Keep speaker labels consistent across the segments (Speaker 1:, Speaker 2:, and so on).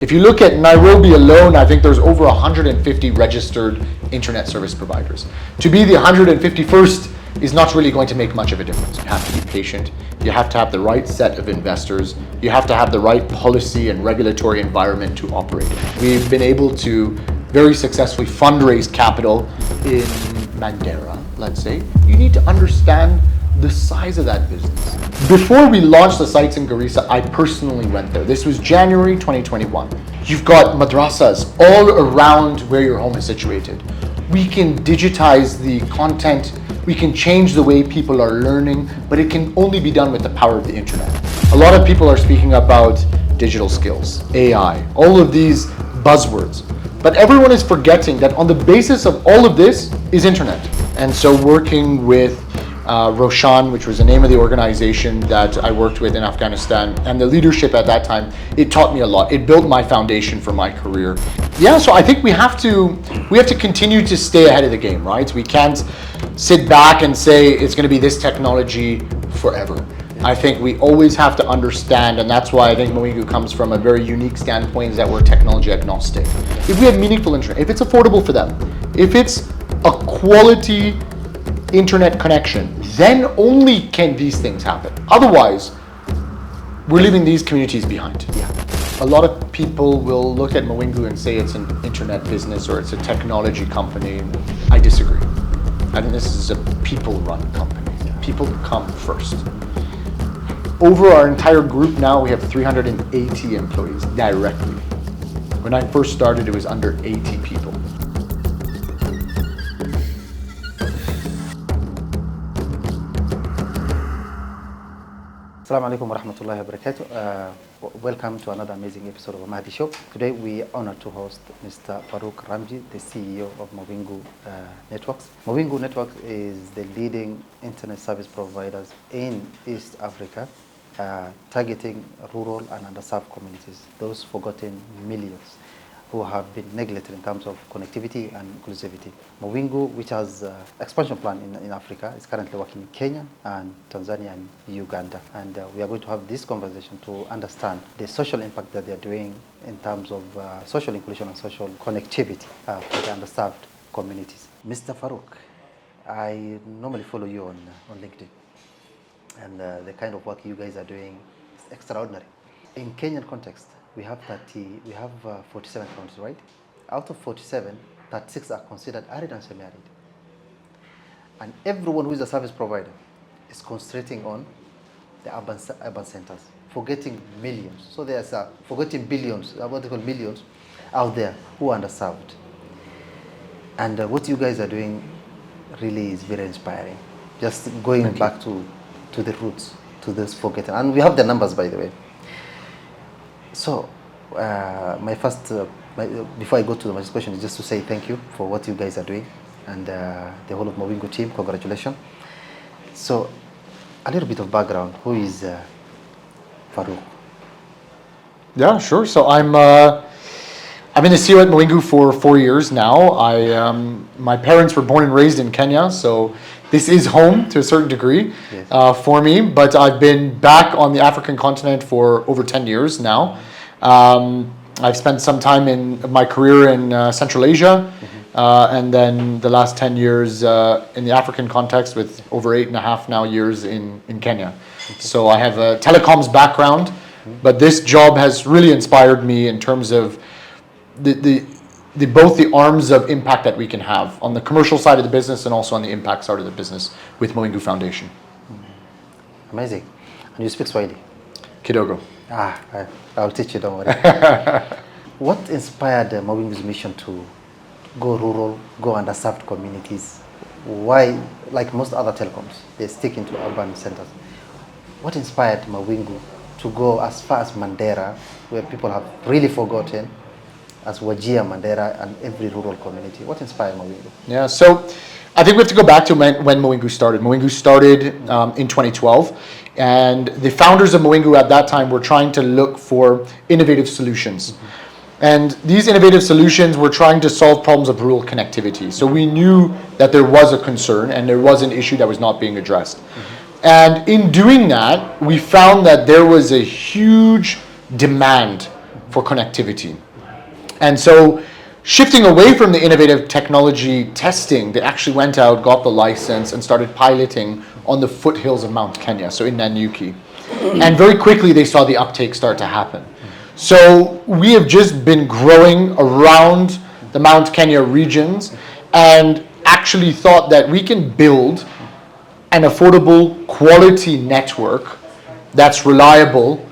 Speaker 1: If you look at Nairobi alone, I think there's over 150 registered internet service providers. To be the 151st is not really going to make much of a difference. You have to be patient. You have to have the right set of investors. You have to have the right policy and regulatory environment to operate. We've been able to very successfully fundraise capital in Mandera, let's say. You need to understand the size of that business. Before we launched the sites in Garissa, I personally went there. This was January 2021. You've got madrasas all around where your home is situated. We can digitize the content, we can change the way people are learning, but it can only be done with the power of the internet. A lot of people are speaking about digital skills, AI, all of these buzzwords. But everyone is forgetting that on the basis of all of this is internet. And so working with Roshan, which was the name of the organization that I worked with in Afghanistan, and the leadership at that time, it taught me a lot. It built my foundation for my career. Yeah, so I think we have to continue to stay ahead of the game, right? We can't sit back and say it's going to be this technology forever. I think we always have to understand, and that's why I think Mawingu comes from a very unique standpoint, is that we're technology agnostic. If we have meaningful internet, if it's affordable for them, if it's a quality internet connection, then only can these things happen. Otherwise, we're leaving these communities behind. Yeah. A lot of people will look at Mawingu and say it's an internet business or it's a technology company. I disagree. I think this is a people-run company. People come first. Over our entire group now, we have 380 employees directly. When I first started, it was under 80 people.
Speaker 2: Assalamu alaikum wa rahmatullahi wa barakatuh. Welcome to another amazing episode of Mahdi Show. Today we are honored to host Mr. Farouk Ramji, the CEO of Mawingu Networks. Mawingu Networks is the leading internet service providers in East Africa, targeting rural and underserved communities, those forgotten millions who have been neglected in terms of connectivity and inclusivity. Mawingu, which has expansion plan in Africa, is currently working in Kenya and Tanzania and Uganda. And we are going to have this conversation to understand the social impact that they are doing in terms of social inclusion and social connectivity for the underserved communities. Mr. Farouk, I normally follow you on LinkedIn, and the kind of work you guys are doing is extraordinary. In Kenyan context, we have 47 counties, right? Out of 47, 36 are considered arid and semi-arid. And everyone who is a service provider is concentrating on the urban centers, forgetting millions. So there's forgetting billions, what they call millions, out there who are underserved. And what you guys are doing really is very inspiring. Just going back to the roots, to those forgotten. And we have the numbers, by the way. So, before I go to my question, is just to say thank you for what you guys are doing, and the whole of Mawingu team, congratulations. So, a little bit of background. Who is Farouk?
Speaker 1: Yeah, sure. So I've been the CEO at Mawingu for 4 years now. My parents were born and raised in Kenya, so this is home to a certain degree. Yes. For me, but I've been back on the African continent for over 10 years now. I've spent some time in my career in Central Asia, and then the last 10 years in the African context, with over 8.5 now years in Kenya. Okay. So I have a telecoms background, but this job has really inspired me in terms of both the arms of impact that we can have on the commercial side of the business and also on the impact side of the business with Mawingu Foundation.
Speaker 2: Amazing. And you speak Swahili?
Speaker 1: Kidogo.
Speaker 2: I'll teach you, don't worry. What inspired Mawingu's mission to go rural, go underserved communities? Why, like most other telecoms, they stick into urban centers? What inspired Mawingu to go as far as Mandera, where people have really forgotten, as Wajir, Mandera, and every rural community? What inspired Mawingu?
Speaker 1: Yeah, so I think we have to go back to when Mawingu started. Mawingu started in 2012, and the founders of Mawingu at that time were trying to look for innovative solutions. And these innovative solutions were trying to solve problems of rural connectivity. So we knew that there was a concern and there was an issue that was not being addressed. And in doing that, we found that there was a huge demand for connectivity. And so shifting away from the innovative technology testing, they actually went out, got the license, and started piloting on the foothills of Mount Kenya, so in Nanyuki. And very quickly they saw the uptake start to happen. So we have just been growing around the Mount Kenya regions and actually thought that we can build an affordable quality network that's reliable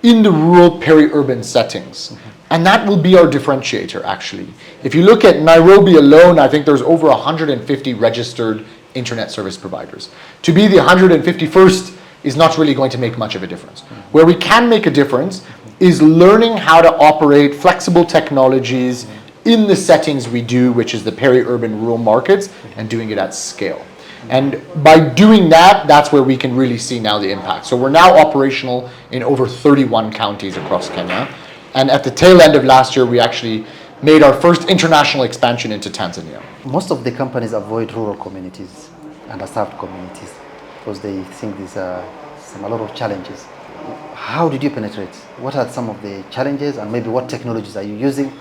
Speaker 1: in the rural peri-urban settings. And that will be our differentiator, actually. If you look at Nairobi alone, I think there's over 150 registered internet service providers. To be the 151st is not really going to make much of a difference. Where we can make a difference is learning how to operate flexible technologies in the settings we do, which is the peri-urban rural markets, and doing it at scale. And by doing that, that's where we can really see now the impact. So we're now operational in over 31 counties across Kenya. And at the tail end of last year, we actually made our first international expansion into Tanzania.
Speaker 2: Most of the companies avoid rural communities, underserved communities, because they think there's a lot of challenges. How did you penetrate? What are some of the challenges, and maybe what technologies are you using?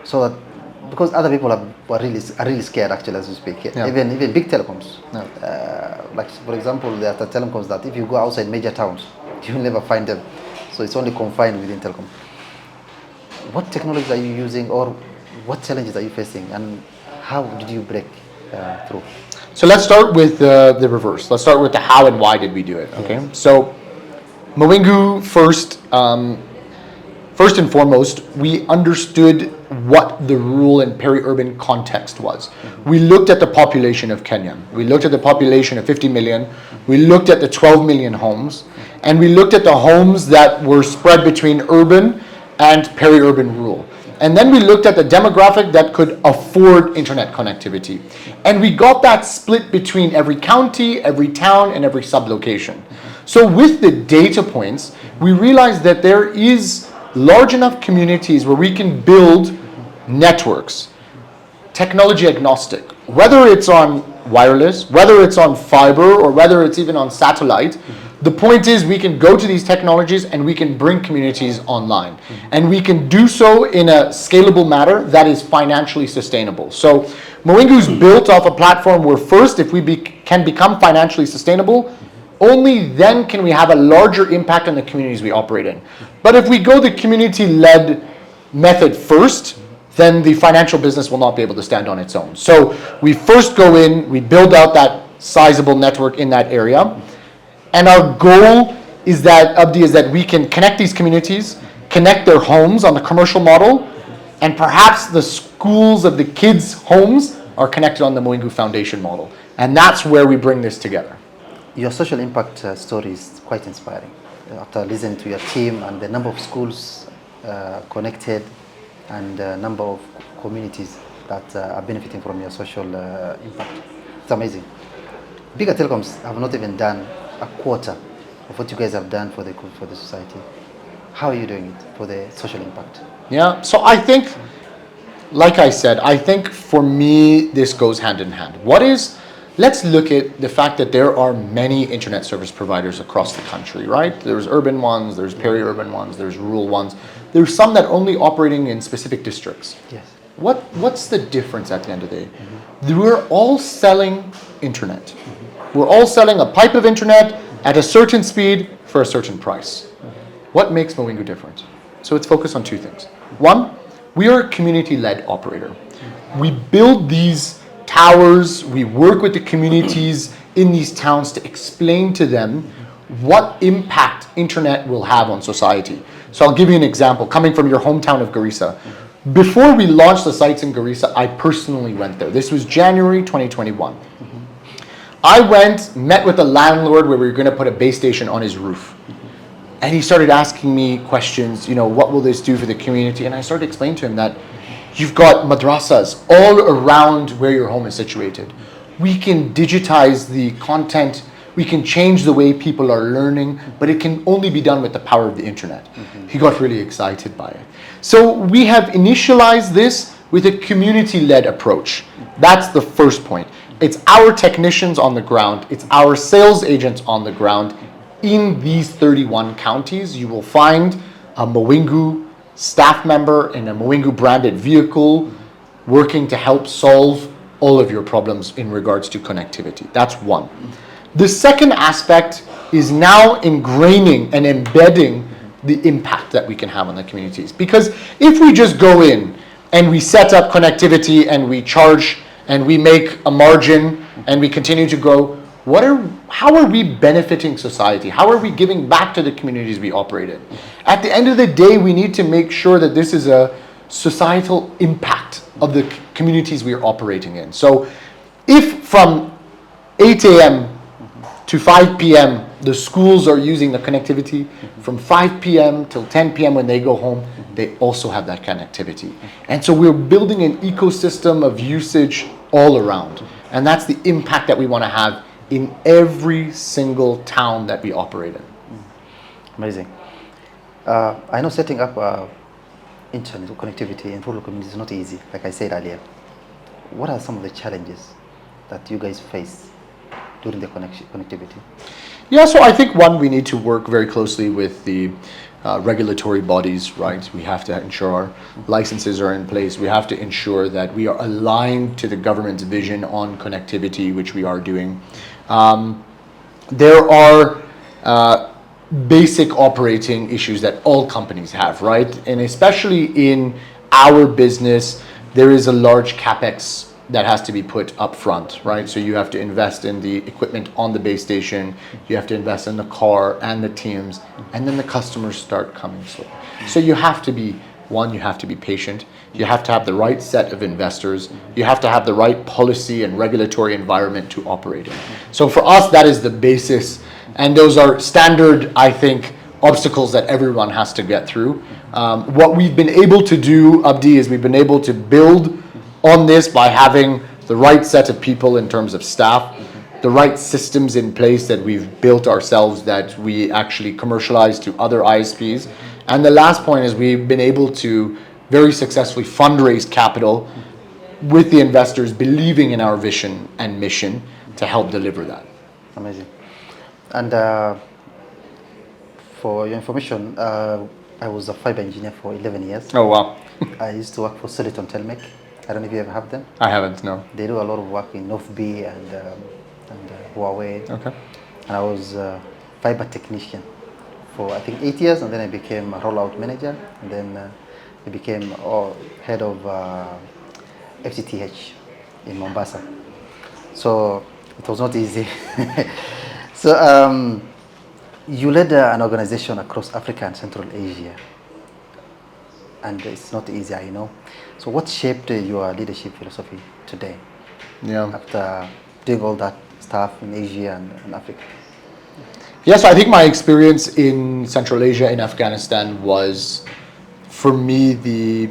Speaker 2: So that, because other people are really scared, actually, as we speak. Yeah. Even big telecoms. Yeah. Like, for example, there are telecoms that if you go outside major towns, you'll never find them. So it's only confined within telecom. What technologies are you using, or what challenges are you facing, and how did you break through?
Speaker 1: So let's start with the reverse. Let's start with the how and why did we do it, okay? Yes. So Mawingu first and foremost, we understood what the rural and peri-urban context was. Mm-hmm. We looked at the population of Kenya. We looked at the population of 50 million. We looked at the 12 million homes. And we looked at the homes that were spread between urban and peri-urban rural. And then we looked at the demographic that could afford internet connectivity. And we got that split between every county, every town, and every sublocation. So with the data points, we realized that there is large enough communities where we can build networks, technology agnostic, whether it's on wireless, whether it's on fiber, or whether it's even on satellite. The point is we can go to these technologies and we can bring communities online. And we can do so in a scalable manner that is financially sustainable. So Mawingu'S built off a platform where first, if we can become financially sustainable, only then can we have a larger impact on the communities we operate in. But if we go the community-led method first, then the financial business will not be able to stand on its own. So we first go in, we build out that sizable network in that area. And our goal is that, Abdi, is that we can connect these communities, connect their homes on the commercial model, and perhaps the schools of the kids' homes are connected on the Mawingu Foundation model. And that's where we bring this together.
Speaker 2: Your social impact story is quite inspiring. After listening to your team and the number of schools connected and the number of communities that are benefiting from your social impact, it's amazing. Bigger telecoms have not even done a quarter of what you guys have done for the society. How are you doing it for the social impact?
Speaker 1: Yeah, so I think, like I said, I think for me, this goes hand in hand. Let's look at the fact that there are many internet service providers across the country, right? There's urban ones, there's peri-urban ones, there's rural ones. There's some that only operating in specific districts.
Speaker 2: Yes.
Speaker 1: What's the difference at the end of the day? We're all selling internet. We're all selling a pipe of internet at a certain speed for a certain price. What makes Mawingu different? So it's focused on two things. One, we are a community-led operator. We build these towers, we work with the communities in these towns to explain to them what impact internet will have on society. So I'll give you an example, coming from your hometown of Garissa. Before we launched the sites in Garissa, I personally went there. This was January 2021. I went, met with the landlord where we were going to put a base station on his roof. And he started asking me questions, what will this do for the community? And I started explaining to him that you've got madrasas all around where your home is situated. We can digitize the content, we can change the way people are learning, but it can only be done with the power of the internet. He got really excited by it. So we have initialized this with a community-led approach. That's the first point. It's our technicians on the ground, it's our sales agents on the ground. In these 31 counties, you will find a Mawingu staff member in a Mawingu branded vehicle working to help solve all of your problems in regards to connectivity. That's one. The second aspect is now ingraining and embedding the impact that we can have on the communities. Because if we just go in and we set up connectivity and we charge and we make a margin and we continue to grow, how are we benefiting society? How are we giving back to the communities we operate in? At the end of the day, we need to make sure that this is a societal impact of the communities we are operating in. So if from 8 a.m. to 5 p.m. the schools are using the connectivity, from 5 p.m. till 10 p.m. when they go home, they also have that connectivity. And so we're building an ecosystem of usage all around. And that's the impact that we want to have in every single town that we operate in.
Speaker 2: Amazing. I know setting up internet connectivity in rural communities is not easy, like I said earlier. What are some of the challenges that you guys face during the connectivity?
Speaker 1: Yeah, so I think one, we need to work very closely with the regulatory bodies, right? We have to ensure our licenses are in place. We have to ensure that we are aligned to the government's vision on connectivity, which we are doing. There are basic operating issues that all companies have, right? And especially in our business, there is a large capex that has to be put up front, right? So you have to invest in the equipment on the base station, you have to invest in the car and the teams, and then the customers start coming slowly. So you have to be, one, you have to be patient, you have to have the right set of investors, you have to have the right policy and regulatory environment to operate in. So for us, that is the basis, and those are standard, I think, obstacles that everyone has to get through. What we've been able to do, Abdi, is we've been able to build on this by having the right set of people in terms of staff, the right systems in place that we've built ourselves that we actually commercialize to other ISPs. And the last point is we've been able to very successfully fundraise capital with the investors believing in our vision and mission to help deliver that.
Speaker 2: Amazing. And for your information, I was a fiber engineer for 11 years.
Speaker 1: Oh, wow.
Speaker 2: I used to work for Soliton Telmec. I don't know if you ever have them.
Speaker 1: I haven't, no.
Speaker 2: They do a lot of work in North Bay and Huawei.
Speaker 1: Okay.
Speaker 2: And I was a fiber technician for I think 8 years, and then I became a rollout manager, and then I became head of FTTH in Mombasa. So it was not easy. So you led an organization across Africa and Central Asia, and it's not easy, I know. So what shaped your leadership philosophy today?
Speaker 1: Yeah.
Speaker 2: After doing all that stuff in Asia and Africa?
Speaker 1: Yes, I think my experience in Central Asia, in Afghanistan, was, for me, the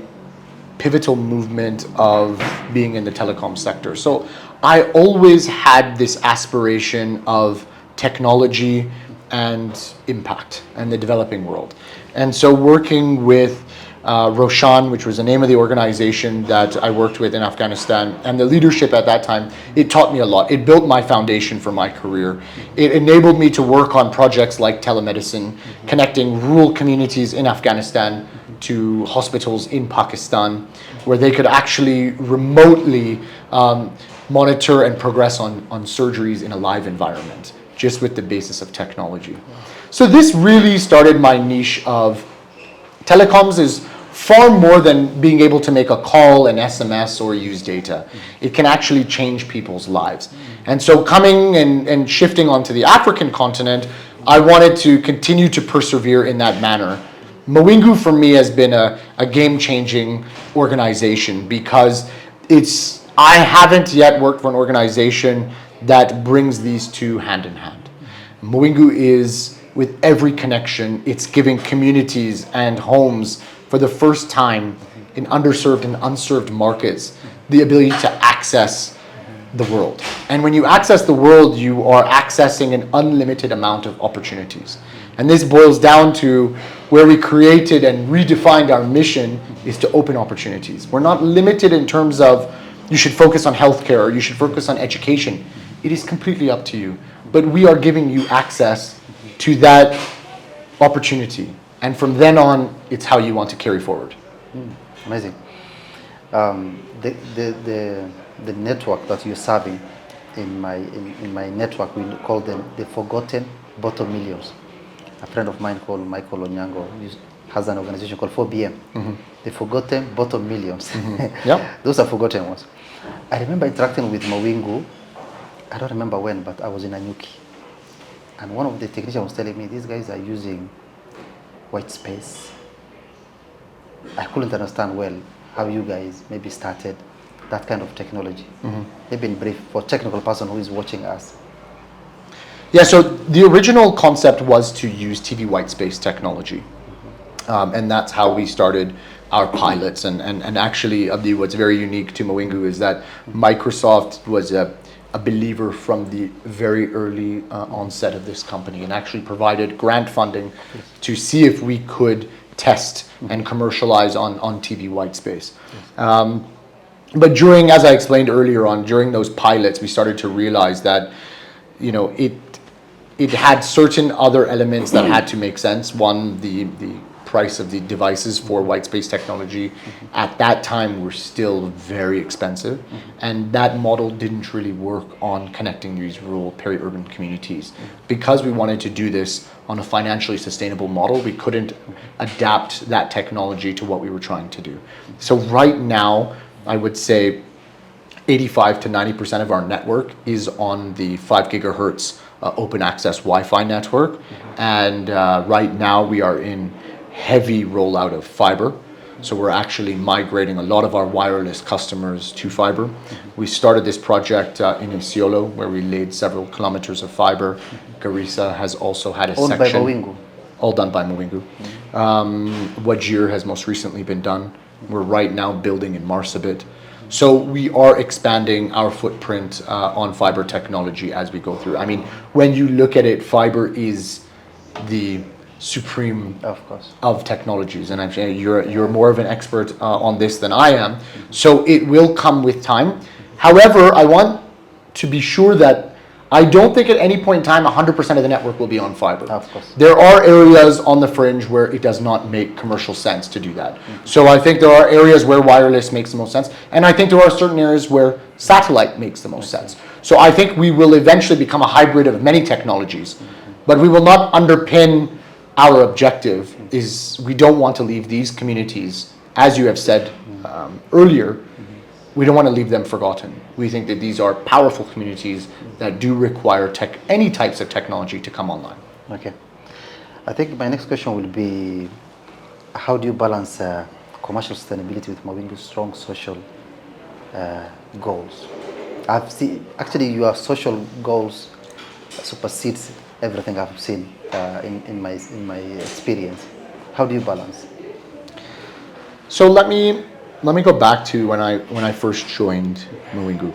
Speaker 1: pivotal movement of being in the telecom sector. So I always had this aspiration of technology and impact and the developing world. And so working with Roshan, which was the name of the organization that I worked with in Afghanistan, and the leadership at that time, it taught me a lot. It built my foundation for my career. It enabled me to work on projects like telemedicine, connecting rural communities in Afghanistan to hospitals in Pakistan, where they could actually remotely monitor and progress on surgeries in a live environment, just with the basis of technology. So this really started my niche of telecoms is far more than being able to make a call, an SMS, or use data. It can actually change people's lives. And so coming and shifting onto the African continent, I wanted to continue to persevere in that manner. Mawingu for me has been a game-changing organization because I haven't yet worked for an organization that brings these two hand in hand. Mawingu is, with every connection, it's giving communities and homes for the first time in underserved and unserved markets the ability to access the world. And when you access the world, you are accessing an unlimited amount of opportunities. And this boils down to where we created and redefined our mission is to open opportunities. We're not limited in terms of you should focus on healthcare or you should focus on education. It is completely up to you. But we are giving you access to that opportunity. And from then on, it's how you want to carry forward.
Speaker 2: Amazing. The network that you're serving in my network, we call them the forgotten bottom millions. A friend of mine called Michael Onyango has an organization called 4BM, the forgotten bottom millions.
Speaker 1: Yeah.
Speaker 2: Those are forgotten ones. I remember interacting with Mawingu, I don't remember when, but I was in Anyuki. And one of the technicians was telling me, these guys are using white space. I couldn't understand well how you guys maybe started that kind of technology. Maybe in brief, for technical person who is watching us.
Speaker 1: Yeah, so the original concept was to use TV white space technology. And that's how we started our pilots. And actually, Abdi, what's very unique to Mawingu is that Microsoft was a believer from the very early onset of this company, and actually provided grant funding to see if we could test and commercialize on TV white space. But during, as I explained earlier on, during those pilots, we started to realize that, you know, it had certain other elements that had to make sense. One, the price of the devices for white space technology at that time were still very expensive, and that model didn't really work on connecting these rural peri-urban communities. Because we wanted to do this on a financially sustainable model, we couldn't adapt that technology to what we were trying to do. So right now, I would say 85 to 90% of our network is on the 5 gigahertz open access Wi-Fi network, and right now we are in heavy rollout of fiber. So we're actually migrating a lot of our wireless customers to fiber. We started this project in Isiolo, where we laid several kilometers of fiber. Garissa has also had a
Speaker 2: Owned
Speaker 1: section.
Speaker 2: by Mawingu.
Speaker 1: All done by Mawingu. Wajir has most recently been done. We're right now building in Marsabit. So we are expanding our footprint on fiber technology as we go through. I mean, when you look at it, fiber is the supreme of technologies, and I'm saying you're more of an expert on this than I am. So it will come with time. However, I want to be sure that I don't think at any point in time 100% of the network will be on fiber.
Speaker 2: Of course.
Speaker 1: There are areas on the fringe where it does not make commercial sense to do that. So I think there are areas where wireless makes the most sense, and I think there are certain areas where satellite makes the most sense. So I think we will eventually become a hybrid of many technologies, but we will not underpin. Our objective is we don't want to leave these communities, as you have said earlier, we don't want to leave them forgotten. We think that these are powerful communities that do require any types of technology to come online.
Speaker 2: Okay. I think my next question will be, how do you balance commercial sustainability with Mawingu's strong social goals? I've seen, actually your social goals supersedes everything I've seen in my experience. How do you balance?
Speaker 1: So let me go back to when I first joined Mawingu.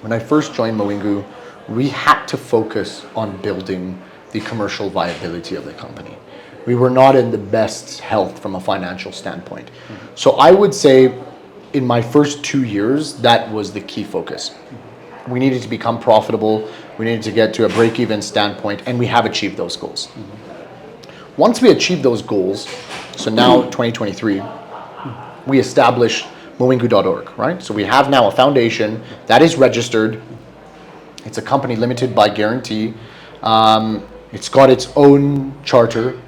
Speaker 1: When I first joined Mawingu, we had to focus on building the commercial viability of the company. We were not in the best health from a financial standpoint. So I would say in my first 2 years, that was the key focus. We needed to become profitable. We needed to get to a break-even standpoint, and we have achieved those goals. Once we achieved those goals, so now 2023, we established Mawingu.org, right? So we have now a foundation that is registered. It's a company limited by guarantee. It's got its own charter.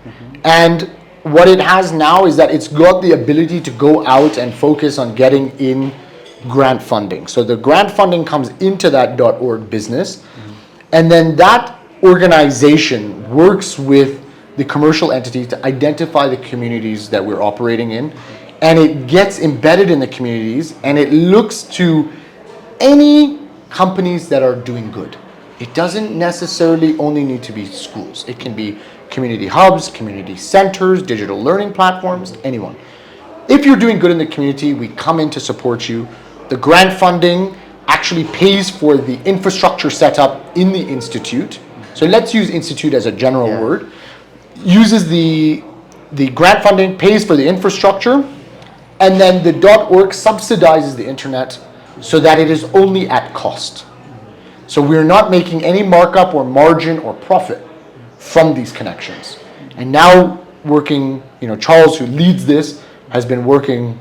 Speaker 1: And what it has now is that it's got the ability to go out and focus on getting in grant funding. So the grant funding comes into that .org business, and then that organization works with the commercial entity to identify the communities that we're operating in, and it gets embedded in the communities, and it looks to any companies that are doing good. It doesn't necessarily only need to be schools. It can be community hubs, community centers, digital learning platforms, anyone. If you're doing good in the community, we come in to support you. The grant funding actually pays for the infrastructure set up in the institute. So let's use institute as a general word. Uses the grant funding, pays for the infrastructure, and then the .org subsidizes the internet so that it is only at cost. So we're not making any markup or margin or profit from these connections. And now working, Charles, who leads this, has been working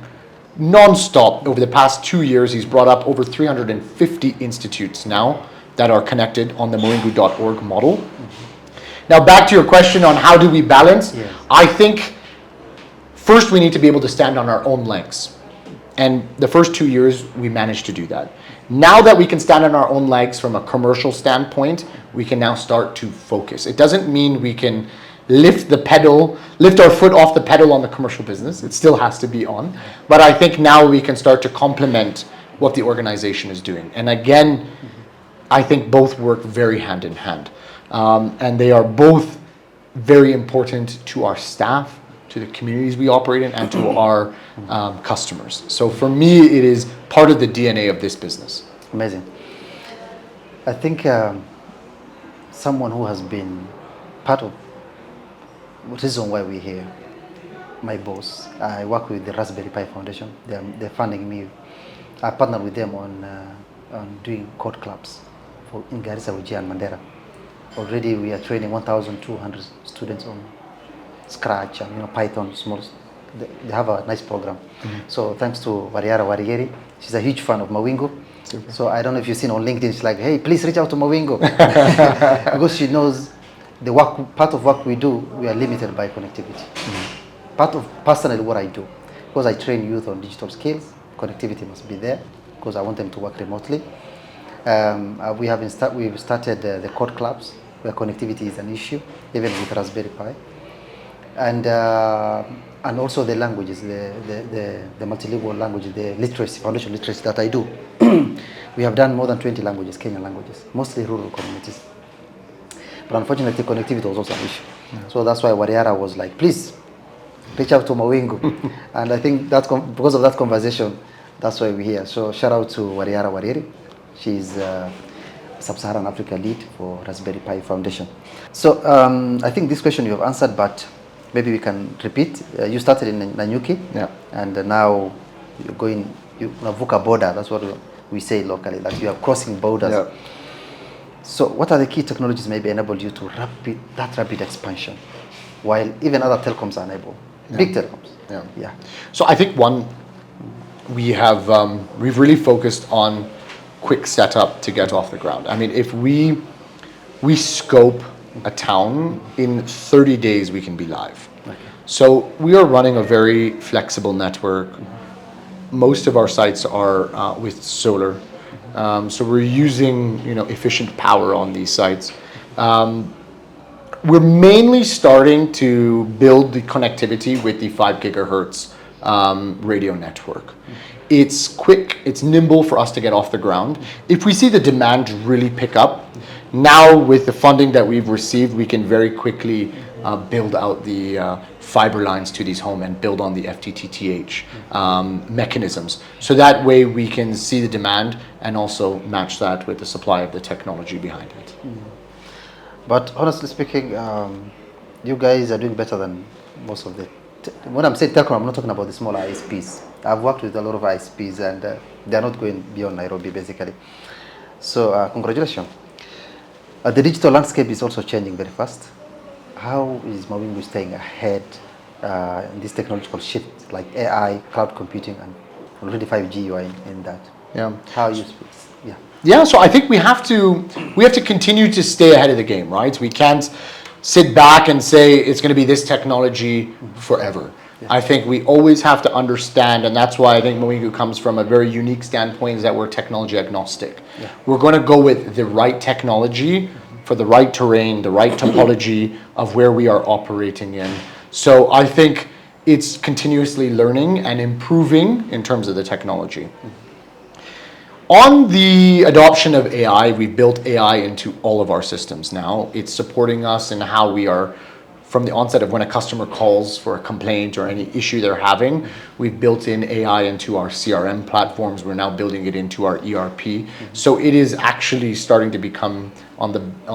Speaker 1: non-stop over the past 2 years. He's brought up over 350 institutes now that are connected on the Mawingu.org model. Now back to your question on how do we balance,
Speaker 2: Yes.
Speaker 1: I think first we need to be able to stand on our own legs. And the first 2 years we managed to do that. Now that we can stand on our own legs from a commercial standpoint, we can now start to focus. It doesn't mean we can lift our foot off the pedal on the commercial business. It still has to be on. But I think now we can start to complement what the organization is doing. And again, I think both work very hand in hand. And they are both very important to our staff, to the communities we operate in, and to our customers. So for me, it is part of the DNA of this business.
Speaker 2: Amazing. I think someone who has been part of the reason why we're here, my boss, I work with the Raspberry Pi Foundation. They're funding me. I partnered with them on doing code clubs in Garissa, Wajir, and Mandera. Already we are training 1,200 students on Scratch and Python, small. They have a nice program. So thanks to Wariara Warigeri, she's a huge fan of Mawingu.
Speaker 1: Super.
Speaker 2: So I don't know if you've seen on LinkedIn, she's like, hey, please reach out to Mawingu. Because she knows part of what we do, we are limited by connectivity. Part of personally what I do, because I train youth on digital skills, connectivity must be there, because I want them to work remotely. We've started the code clubs, where connectivity is an issue, even with Raspberry Pi. And also the languages, the multilingual languages, the literacy, foundation literacy that I do. We have done more than 20 languages, Kenyan languages, mostly rural communities. But unfortunately, connectivity was also an issue. So that's why Wariara was like, please, reach out to Mawingu. And I think because of that conversation, that's why we're here. So shout out to Wariara Wariri. She's Sub-Saharan Africa lead for Raspberry Pi Foundation. So I think this question you have answered, but maybe we can repeat. You started in Nanyuki, and now you're going, Navuka border, that's what we say locally, that you are crossing borders. Yeah. So what are the key technologies maybe enable you to that rapid expansion, while even other telecoms are unable, big telecoms? Yeah.
Speaker 1: So I think we've really focused on quick setup to get off the ground. I mean, if we scope a town, in 30 days we can be live. Okay. So we are running a very flexible network. Most of our sites are with solar. So we're using efficient power on these sites. We're mainly starting to build the connectivity with the 5 gigahertz radio network. It's quick, it's nimble for us to get off the ground. If we see the demand really pick up, now with the funding that we've received, we can very quickly build out the fiber lines to these homes and build on the FTTH mechanisms. So that way we can see the demand and also match that with the supply of the technology behind it.
Speaker 2: But honestly speaking, you guys are doing better than most of the... When I'm saying telecom, I'm not talking about the smaller ISPs. I've worked with a lot of ISPs and they're not going beyond Nairobi basically. So congratulations. The digital landscape is also changing very fast. How is Mawingu staying ahead in this technological shift like AI, cloud computing, and already 5G you are in that?
Speaker 1: Yeah.
Speaker 2: How you...
Speaker 1: Yeah, so I think we have to continue to stay ahead of the game, right? We can't sit back and say it's going to be this technology forever. Yeah. I think we always have to understand, and that's why I think Mawingu comes from a very unique standpoint, is that we're technology agnostic. Yeah. We're going to go with the right technology for the right terrain, the right topology of where we are operating in. So I think it's continuously learning and improving in terms of the technology. On the adoption of AI, we've built AI into all of our systems now. It's supporting us in how we are, from the onset of when a customer calls for a complaint or any issue they're having, we've built in AI into our CRM platforms. We're now building it into our ERP. So it is actually starting to become on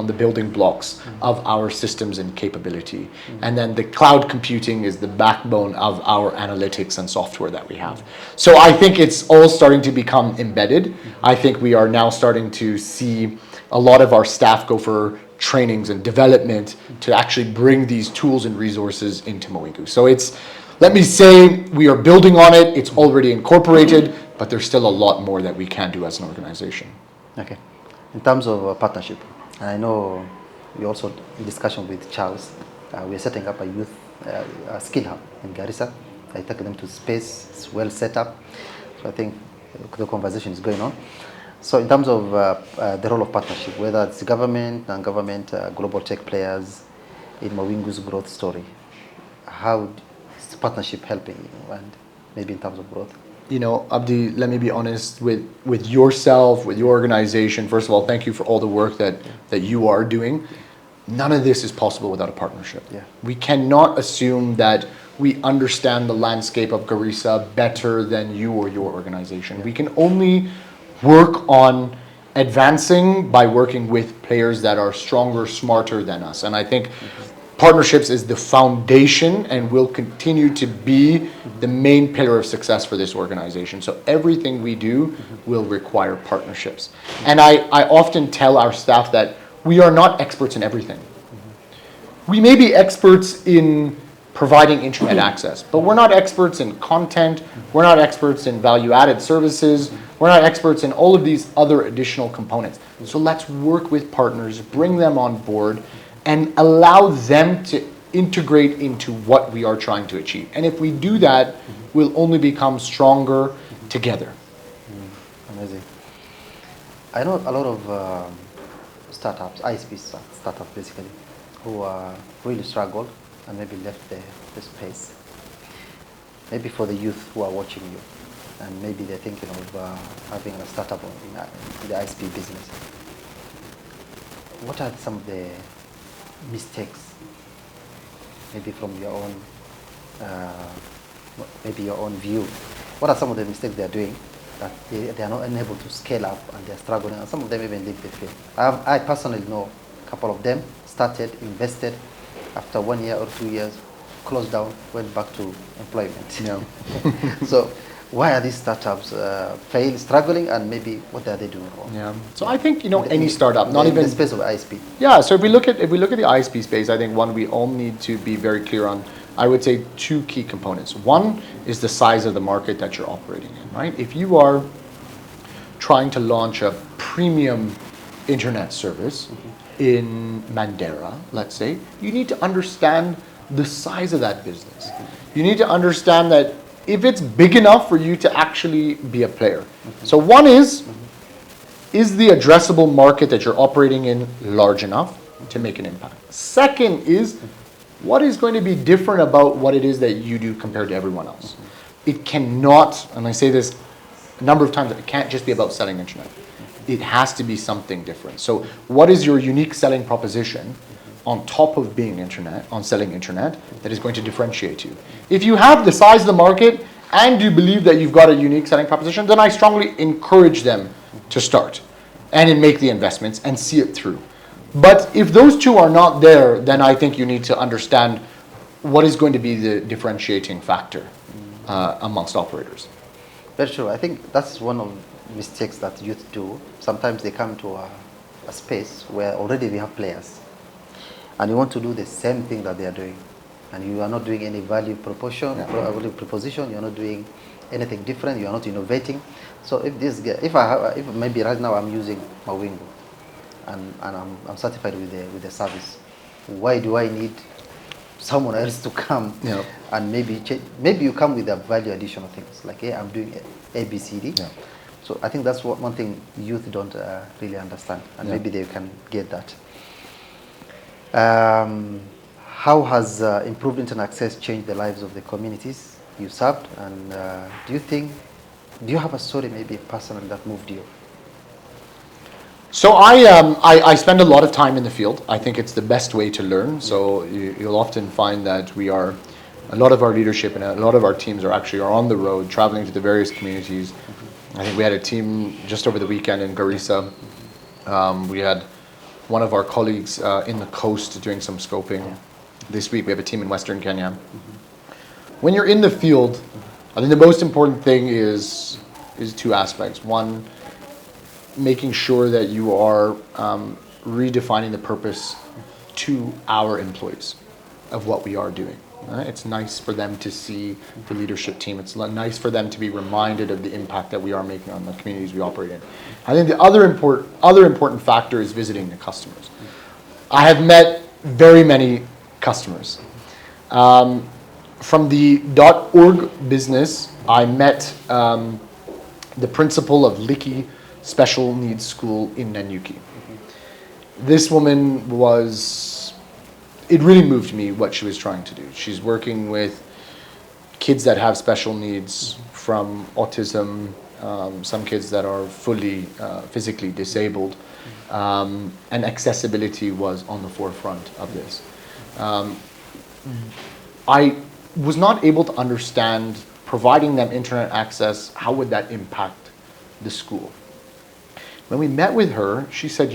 Speaker 1: the building blocks of our systems and capability. And then the cloud computing is the backbone of our analytics and software that we have. So I think it's all starting to become embedded. I think we are now starting to see a lot of our staff go for trainings and development to actually bring these tools and resources into Mawingu. So let me say, we are building on it. It's already incorporated, but there's still a lot more that we can do as an organization.
Speaker 2: Okay. In terms of partnership, I know we also in discussion with Charles. We are setting up a youth skill hub in Garissa. I take them to space. It's well set up. So I think the conversation is going on. So in terms of the role of partnership, whether it's government, non-government, global tech players in Mawingu's growth story, how is partnership helping you, and maybe in terms of growth?
Speaker 1: You know, Abdi, let me be honest with yourself, with your organization. First of all, thank you for all the work that you are doing. None of this is possible without a partnership.
Speaker 2: Yeah.
Speaker 1: We cannot assume that we understand the landscape of Garissa better than you or your organization. Yeah. We can only work on advancing by working with players that are stronger, smarter than us. And I think partnerships is the foundation and will continue to be the main pillar of success for this organization. So everything we do will require partnerships. And I often tell our staff that we are not experts in everything. We may be experts in providing internet access, but we're not experts in content, we're not experts in value-added services, we're not experts in all of these other additional components. So let's work with partners, bring them on board, and allow them to integrate into what we are trying to achieve. And if we do that, we'll only become stronger together.
Speaker 2: Amazing. I know a lot of startups, ISP startups basically, who really struggled and maybe left the space. Maybe for the youth who are watching you, and maybe they're thinking of having a startup in the ISP business. What are some of the mistakes, maybe from your own, maybe your own view? What are some of the mistakes they are doing that they are not unable to scale up and they are struggling, and some of them even leave the field? I personally know a couple of them started, invested, after 1 year or 2 years, closed down, went back to employment.
Speaker 1: Yeah.
Speaker 2: So why are these startups struggling, and maybe what are they doing wrong?
Speaker 1: Yeah. So I think, you know, any startup, not even
Speaker 2: the space of ISP.
Speaker 1: Yeah. So if we look at the ISP space, I think one, we all need to be very clear on, I would say, two key components. One is the size of the market that you're operating in, right? If you are trying to launch a premium internet service in Mandera, let's say, you need to understand the size of that business. You need to understand that if it's big enough for you to actually be a player. So one is the addressable market that you're operating in large enough to make an impact? Second is, what is going to be different about what it is that you do compared to everyone else? It cannot, and I say this a number of times, it can't just be about selling internet. It has to be something different. So what is your unique selling proposition on top of being selling internet that is going to differentiate you? If you have the size of the market and you believe that you've got a unique selling proposition, then I strongly encourage them to start and make the investments and see it through. But if those two are not there, then I think you need to understand what is going to be the differentiating factor amongst operators.
Speaker 2: Very true. I think that's one of the mistakes that youth do. Sometimes they come to a space where already we have players, and you want to do the same thing that they are doing, and you are not doing any value proposition. You are not doing anything different. You are not innovating. So if this guy, if maybe right now I'm using Mawingu, and I'm satisfied with the service, why do I need someone else to come and maybe you come with a value additional things like, hey, I'm doing A, B, C, D.
Speaker 1: Yeah.
Speaker 2: So I think that's one thing youth don't really understand, and maybe they can get that. How has improved internet access changed the lives of the communities you served? And do you have a story maybe personally that moved you?
Speaker 1: So I spend a lot of time in the field. I think it's the best way to learn. So you'll often find that a lot of our leadership and a lot of our teams are on the road, traveling to the various communities. I think we had a team just over the weekend in Garissa. We had one of our colleagues in the coast doing some scoping. This week we have a team in Western Kenya. When you're in the field, I think the most important thing is two aspects. One, making sure that you are redefining the purpose to our employees of what we are doing. It's nice for them to see the leadership team. It's nice for them to be reminded of the impact that we are making on the communities we operate in. I think the other important factor is visiting the customers. I have met very many customers. From the .org business, I met the principal of Liki Special Needs School in Nanyuki. This woman it really moved me what she was trying to do. She's working with kids that have special needs, from autism, some kids that are fully physically disabled, and accessibility was on the forefront of this. I was not able to understand, providing them internet access, how would that impact the school? When we met with her, she said,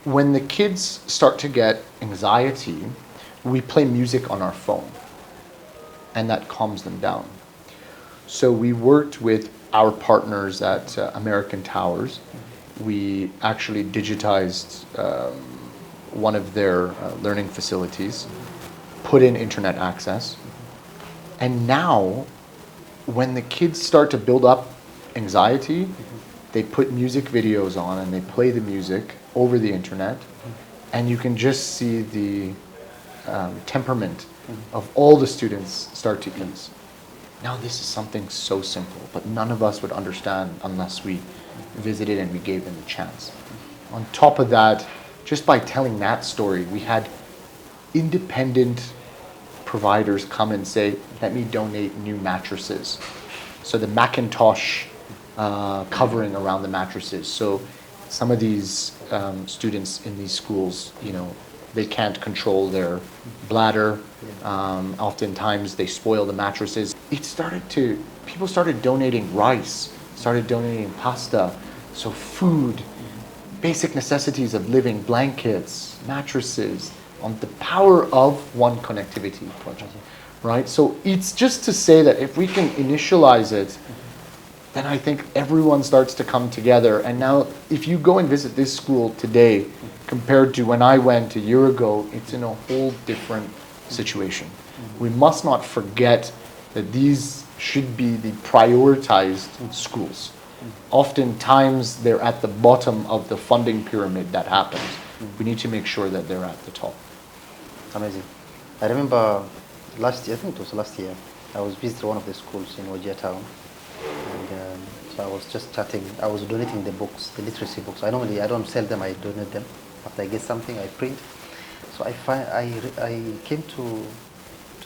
Speaker 1: when the kids start to get anxiety, we play music on our phone, and that calms them down. So we worked with our partners at American Towers. We actually digitized one of their learning facilities, put in internet access, and now when the kids start to build up anxiety, they put music videos on and they play the music over the internet, and you can just see the temperament of all the students start to ease. Now this is something so simple, but none of us would understand unless we visited and we gave them a chance. On top of that, just by telling that story, we had independent providers come and say, let me donate new mattresses. So the Macintosh covering around the mattresses. So some of these students in these schools, they can't control their bladder. Oftentimes they spoil the mattresses. People started donating rice, started donating pasta. So food, basic necessities of living, blankets, mattresses, on the power of one connectivity project, right? So it's just to say that if we can initialize it, then I think everyone starts to come together. And now if you go and visit this school today, compared to when I went a year ago, it's in a whole different situation. We must not forget that these should be the prioritized schools. Oftentimes they're at the bottom of the funding pyramid that happens. We need to make sure that they're at the top.
Speaker 2: It's amazing. I remember last year, I think it was last year, I was visiting one of the schools in Wajir town, and so I was just chatting. I was donating the books, the literacy books. I don't sell them, I donate them. After I get something, I print. So I came to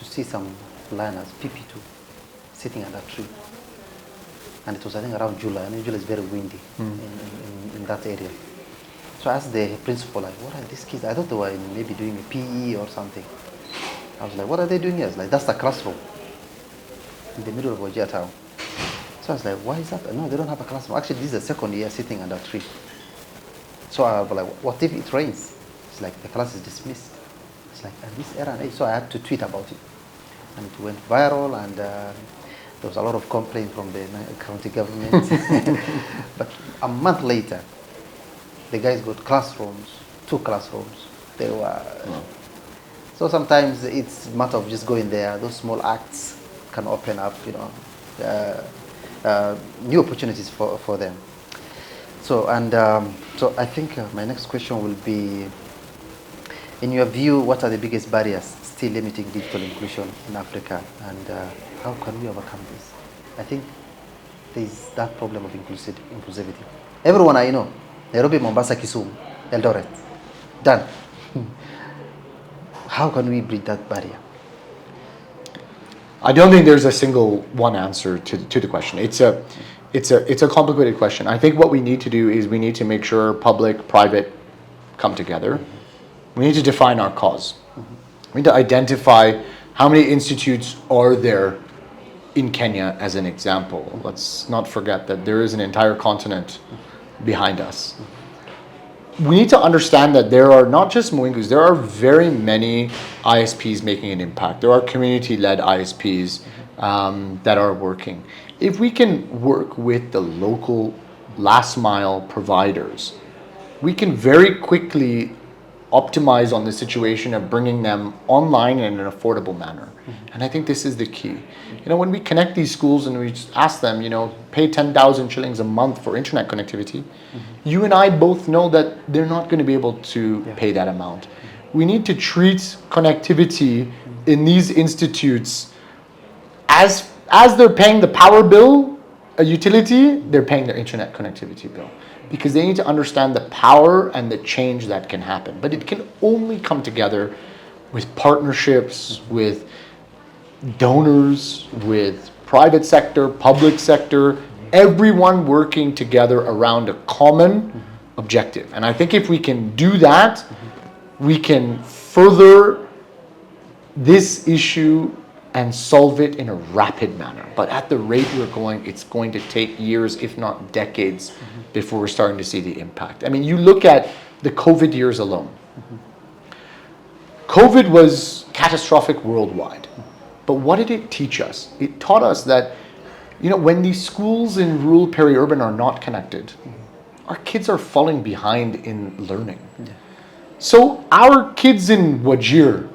Speaker 2: see some learners, PP2, sitting under a tree. And it was, I think, around July. And July is very windy in that area. So I asked the principal, like, what are these kids? I thought they were maybe doing a PE or something. I was like, what are they doing here? It's like, that's the classroom in the middle of Wajir town. So I was like, why is that? No, they don't have a classroom. Actually, this is the second year sitting under a tree. So I was like, what if it rains? It's like, the class is dismissed. It's like, and this era, so I had to tweet about it. And it went viral, and there was a lot of complaint from the county government. But a month later, the guys got classrooms, 2 classrooms. They were so sometimes it's a matter of just going there. Those small acts can open up, new opportunities for them. So so I think my next question will be, in your view, what are the biggest barriers still limiting digital inclusion in Africa, and how can we overcome this? I think there is that problem of inclusivity. Everyone I know, Nairobi, Mombasa, Kisumu, Eldoret, done. How can we bridge that barrier?
Speaker 1: I don't think there's a single one answer to the question. It's a complicated question. I think what we need to do is we need to make sure public, private come together. We need to define our cause. We need to identify how many institutes are there in Kenya as an example. Let's not forget that there is an entire continent behind us. We need to understand that there are not just Mawingu'S, there are very many ISPs making an impact. There are community-led ISPs that are working. If we can work with the local last mile providers we can very quickly optimize on the situation of bringing them online in an affordable manner. And I think this is the key. When we connect these schools and we just ask them, pay 10,000 shillings a month for internet connectivity, you and I both know that they're not going to be able to pay that amount. We need to treat connectivity in these institutes as they're paying the power bill, a utility, they're paying their internet connectivity bill. Because they need to understand the power and the change that can happen. But it can only come together with partnerships, with donors, with private sector, public sector, everyone working together around a common objective. And I think if we can do that, we can further this issue and solve it in a rapid manner. But at the rate we're going, it's going to take years, if not decades, before we're starting to see the impact. I mean, you look at the COVID years alone. COVID was catastrophic worldwide. But what did it teach us? It taught us that, when these schools in rural peri-urban are not connected, our kids are falling behind in learning. So our kids in Wajir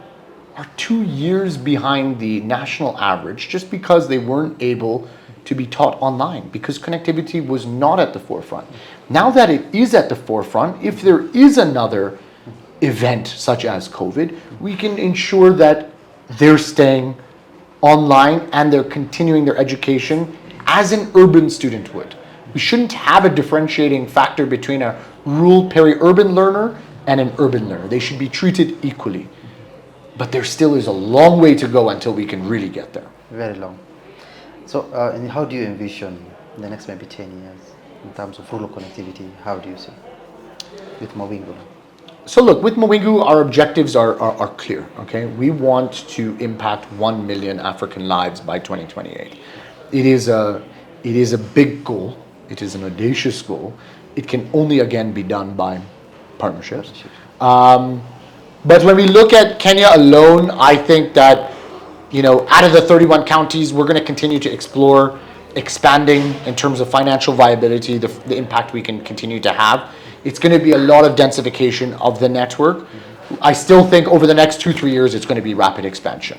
Speaker 1: are 2 years behind the national average just because they weren't able to be taught online, because connectivity was not at the forefront. Now that it is at the forefront, if there is another event such as COVID, we can ensure that they're staying online and they're continuing their education as an urban student would. We shouldn't have a differentiating factor between a rural peri-urban learner and an urban learner. They should be treated equally. But there still is a long way to go until we can really get there.
Speaker 2: Very long. So, and how do you envision the next maybe 10 years in terms of rural connectivity? How do you see with Mawingu?
Speaker 1: So look, with Mawingu, our objectives are clear, okay? We want to impact 1 million African lives by 2028. It is a big goal. It is an audacious goal. It can only, again, be done by partnerships. But when we look at Kenya alone, I think that, out of the 31 counties, we're going to continue to explore expanding in terms of financial viability, the impact we can continue to have. It's going to be a lot of densification of the network. I still think over the next 2-3 years, it's going to be rapid expansion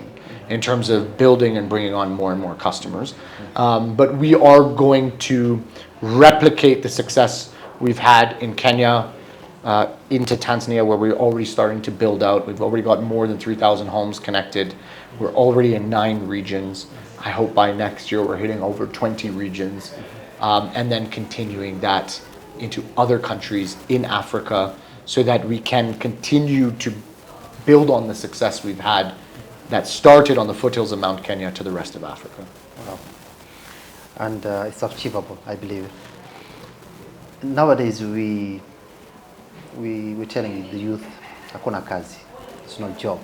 Speaker 1: in terms of building and bringing on more and more customers. But we are going to replicate the success we've had in Kenya into Tanzania, where we're already starting to build out. We've already got more than 3,000 homes connected. We're already in 9 regions. I hope by next year we're hitting over 20 regions, and then continuing that into other countries in Africa so that we can continue to build on the success we've had that started on the foothills of Mount Kenya to the rest of Africa.
Speaker 2: Wow. And it's achievable, I believe. Nowadays, we're telling the youth, hakuna kazi. It's not job.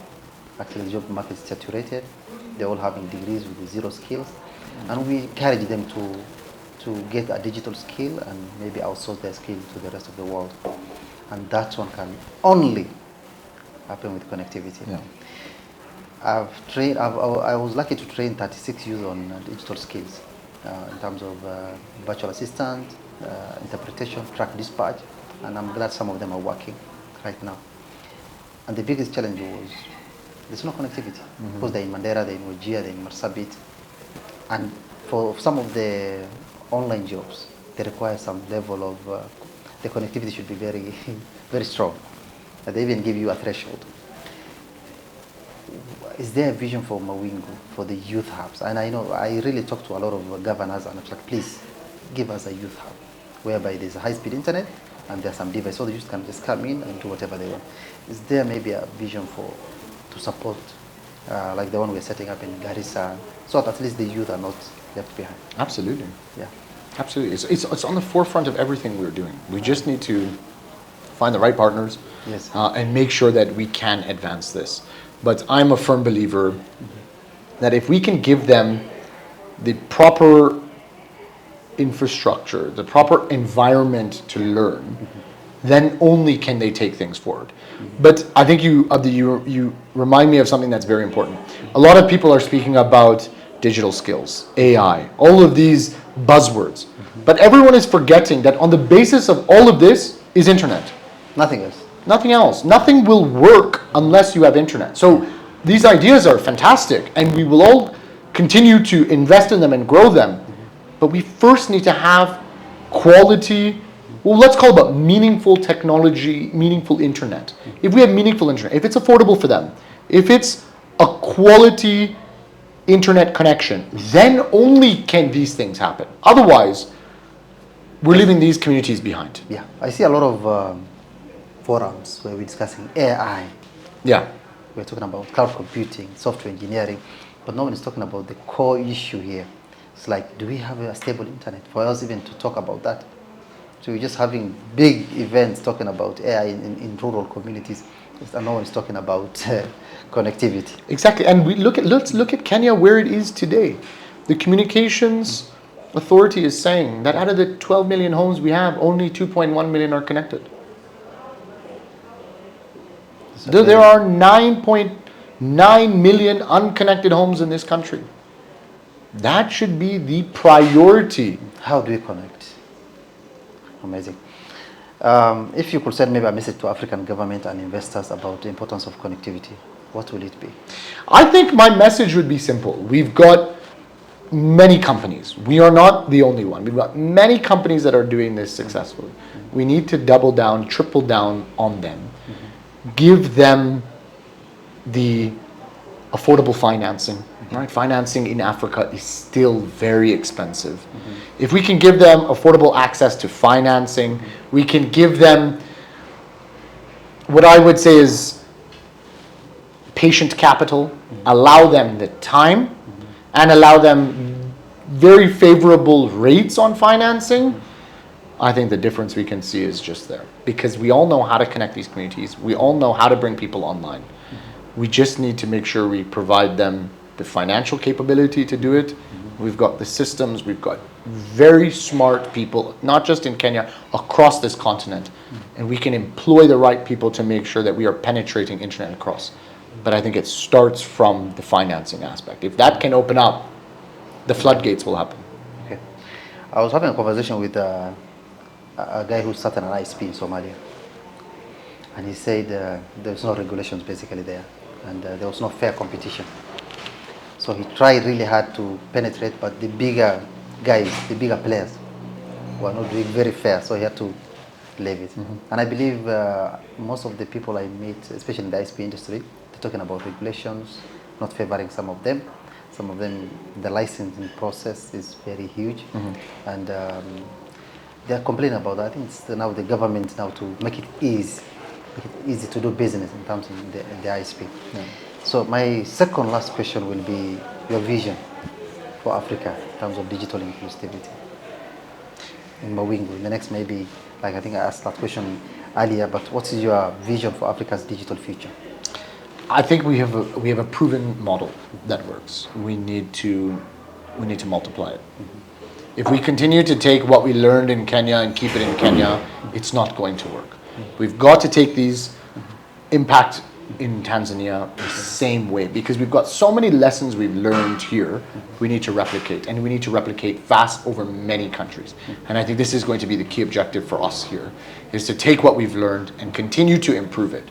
Speaker 2: Actually, the job market is saturated. They're all having degrees with 0 skills. And we encourage them to get a digital skill and maybe outsource their skill to the rest of the world. And that one can only happen with connectivity.
Speaker 1: Yeah.
Speaker 2: I was lucky to train 36 youth on digital skills in terms of virtual assistant, interpretation, track dispatch, and I'm glad some of them are working right now. And the biggest challenge was there's no connectivity because they're in Mandera, they're in Wajir, they're in Marsabit, and for some of the online jobs, they require some level of the connectivity should be very, very strong. They even give you a threshold. Is there a vision for Mawingu, for the youth hubs? And I know I really talk to a lot of governors, and I'm like, please give us a youth hub whereby there's a high-speed internet and there's some device so the youth can just come in and do whatever they want. Is there maybe a vision to support like the one we're setting up in Garissa, so that at least the youth are not left behind?
Speaker 1: Absolutely.
Speaker 2: Yeah.
Speaker 1: Absolutely. It's on the forefront of everything we're doing. We just need to find the right partners,
Speaker 2: yes,
Speaker 1: and make sure that we can advance this. But I'm a firm believer that if we can give them the proper infrastructure, the proper environment to learn, then only can they take things forward. But I think you remind me of something that's very important. A lot of people are speaking about digital skills, AI, all of these buzzwords. But everyone is forgetting that on the basis of all of this is internet.
Speaker 2: Nothing else.
Speaker 1: Nothing else. Nothing will work unless you have internet. So these ideas are fantastic, and we will all continue to invest in them and grow them. But we first need to have quality, well, let's call it meaningful technology, meaningful internet. If we have meaningful internet, if it's affordable for them, if it's a quality internet connection, then only can these things happen. Otherwise, we're leaving these communities behind.
Speaker 2: Yeah, I see a lot of forums where we're discussing AI.
Speaker 1: Yeah.
Speaker 2: We're talking about cloud computing, software engineering, but no one is talking about the core issue here. It's like, do we have a stable internet for us even to talk about that? So we're just having big events talking about AI in rural communities, and no one is talking about connectivity.
Speaker 1: Exactly, and let's look at Kenya where it is today. The communications authority is saying that out of the 12 million homes we have, only 2.1 million are connected. There are 9.9 million unconnected homes in this country. That should be the priority.
Speaker 2: How do we connect? Amazing. If you could send maybe a message to African government and investors about the importance of connectivity, what will it be?
Speaker 1: I think my message would be simple. We've got many companies. We are not the only one. We've got many companies that are doing this successfully. We need to double down, triple down on them. Give them the affordable financing. Right? Financing in Africa is still very expensive. If we can give them affordable access to financing, we can give them what I would say is patient capital, allow them the time, and allow them very favorable rates on financing, I think the difference we can see is just there. Because we all know how to connect these communities. We all know how to bring people online. We just need to make sure we provide them the financial capability to do it. We've got the systems. We've got very smart people, not just in Kenya, across this continent. And we can employ the right people to make sure that we are penetrating internet across. But I think it starts from the financing aspect. If that can open up, the floodgates will happen.
Speaker 2: Okay. I was having a conversation with a guy who started an ISP in Somalia. And he said there's no regulations basically there. And there was no fair competition. So he tried really hard to penetrate, but the bigger guys, the bigger players, were not doing very fair, so he had to leave it. And I believe most of the people I meet, especially in the ISP industry, they're talking about regulations, not favoring some of them. Some of them, the licensing process is very huge. And they're complaining about that. I think it's now the government now to make it easy to do business in terms of the ISP. So my second last question will be your vision for Africa in terms of digital inclusivity in Mawingu. In the next maybe, like I think I asked that question earlier, but what is your vision for Africa's digital future?
Speaker 1: I think we have a proven model that works. We need to multiply it. If we continue to take what we learned in Kenya and keep it in Kenya, it's not going to work. We've got to take these impact in Tanzania the same way, because we've got so many lessons we've learned here we need to replicate, and we need to replicate fast over many countries. And I think this is going to be the key objective for us here, is to take what we've learned and continue to improve it.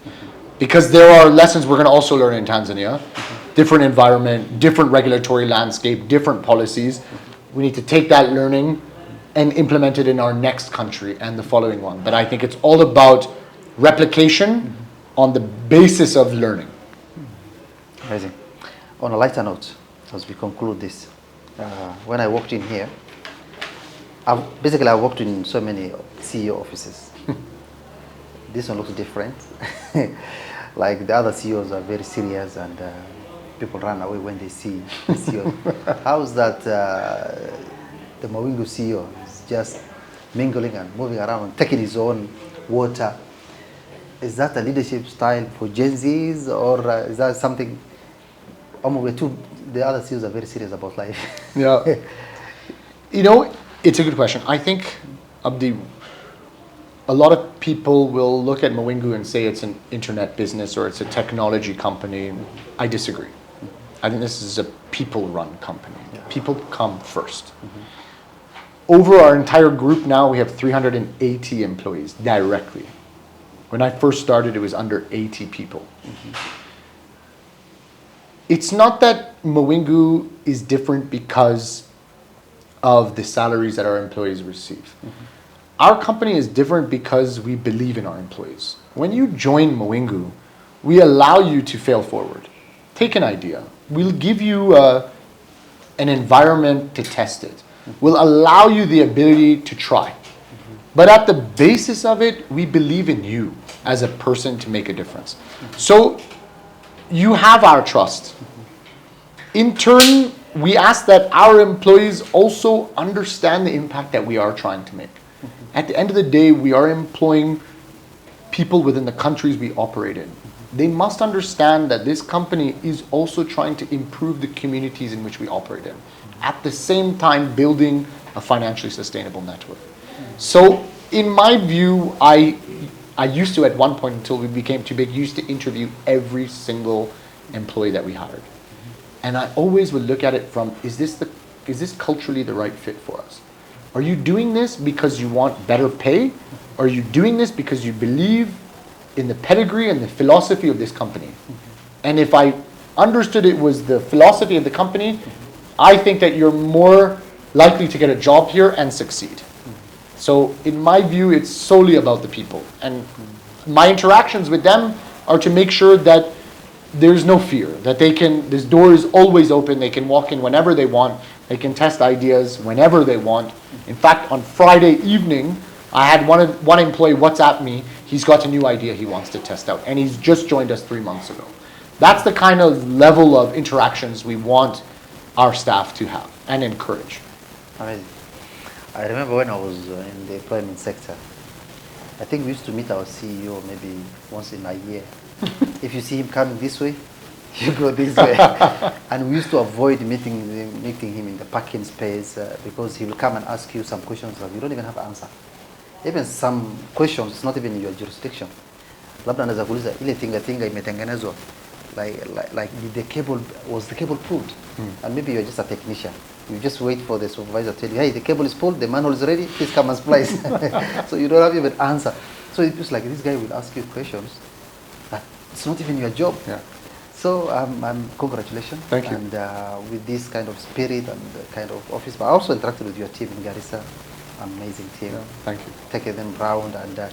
Speaker 1: Because there are lessons we're going to also learn in Tanzania, different environment, different regulatory landscape, different policies. We need to take that learning and implement it in our next country and the following one. But I think it's all about replication on the basis of learning.
Speaker 2: Amazing. On a lighter note, as we conclude this, when I walked in here, I walked in so many CEO offices. This one looks different. Like the other CEOs are very serious, and people run away when they see the CEO. How's that the Mawingu CEO is just mingling and moving around and taking his own water? Is that a leadership style for Gen Zs, or is that something? The other CEOs are very serious about life.
Speaker 1: Yeah. You know, it's a good question. I think, Abdi, a lot of people will look at Mawingu and say it's an internet business or it's a technology company. I disagree. I think this is a people-run company. People come first. Over our entire group now, we have 380 employees directly. When I first started, it was under 80 people. It's not that Mawingu is different because of the salaries that our employees receive. Our company is different because we believe in our employees. When you join Mawingu, we allow you to fail forward. Take an idea. We'll give you an environment to test it. We'll allow you the ability to try. But at the basis of it, we believe in you as a person to make a difference. So you have our trust. In turn, we ask that our employees also understand the impact that we are trying to make. At the end of the day, we are employing people within the countries we operate in. They must understand that this company is also trying to improve the communities in which we operate in, at the same time building a financially sustainable network. So in my view, I used to, at one point until we became too big, used to interview every single employee that we hired. And I always would look at it from, is this culturally the right fit for us? Are you doing this because you want better pay? Are you doing this because you believe in the pedigree and the philosophy of this company? And if I understood it was the philosophy of the company, I think that you're more likely to get a job here and succeed. So in my view, it's solely about the people. And my interactions with them are to make sure that there's no fear, that this door is always open, they can walk in whenever they want, they can test ideas whenever they want. In fact, on Friday evening, I had one employee WhatsApp me, he's got a new idea he wants to test out, and he's just joined us 3 months ago. That's the kind of level of interactions we want our staff to have and encourage.
Speaker 2: Amazing. I remember when I was in the employment sector, I think we used to meet our CEO maybe once in a year. If you see him coming this way, you go this way. And we used to avoid meeting him in the parking space because he will come and ask you some questions that you don't even have an answer. Even some questions, it's not even in your jurisdiction. Labda anaweza kuuliza ile tinga imetengenezwa like the cable was the cable pulled, and maybe you're just a technician. You just wait for the supervisor to tell you, hey, the cable is pulled, the manhole is ready, please come and splice. So you don't have even answer. So it was like this guy will ask you questions that it's not even your job.
Speaker 1: Yeah.
Speaker 2: So congratulations.
Speaker 1: Thank you.
Speaker 2: And with this kind of spirit and kind of office, but I also interacted with your team in Garissa. Amazing team.
Speaker 1: Yeah, thank you.
Speaker 2: Taking them round, and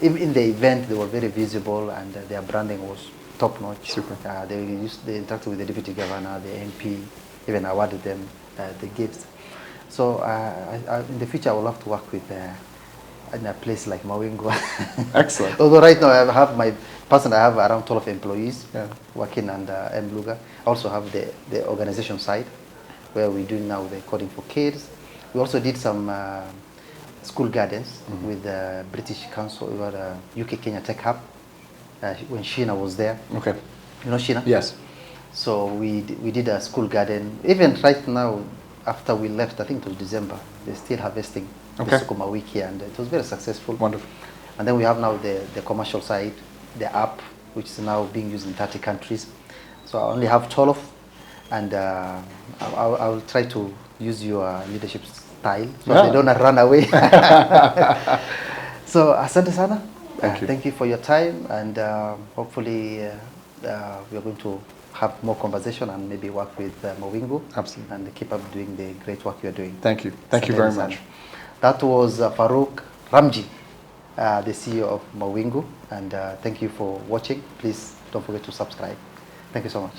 Speaker 2: in the event they were very visible, and their branding was top notch.
Speaker 1: Super.
Speaker 2: They interacted with the deputy governor, the MP, even awarded them the gifts. So in the future I would love to work with in a place like Mawingu.
Speaker 1: Excellent.
Speaker 2: Although right now I have around 12 employees working under Mluga. I also have the organization side where we do now the coding for kids. We also did some school gardens with the British Council. We had UK Kenya Tech Hub when Sheena was there.
Speaker 1: Okay.
Speaker 2: You know Sheena?
Speaker 1: Yes.
Speaker 2: So we did a school garden. Even right now, after we left, I think it was December, they're still harvesting the Sukuma Wiki, and it was very successful.
Speaker 1: Wonderful.
Speaker 2: And then we have now the commercial side, the app, which is now being used in 30 countries. So I only have 12, and I will try to use your leadership style so they don't run away. So asante sana. Thank you for your time, and hopefully we are going to have more conversation and maybe work with Mawingu.
Speaker 1: Absolutely.
Speaker 2: And keep up doing the great work you're doing.
Speaker 1: Thank you. Thank you very much.
Speaker 2: That was Farouk Ramji, the CEO of Mawingu, and thank you for watching. Please don't forget to subscribe. Thank you so much.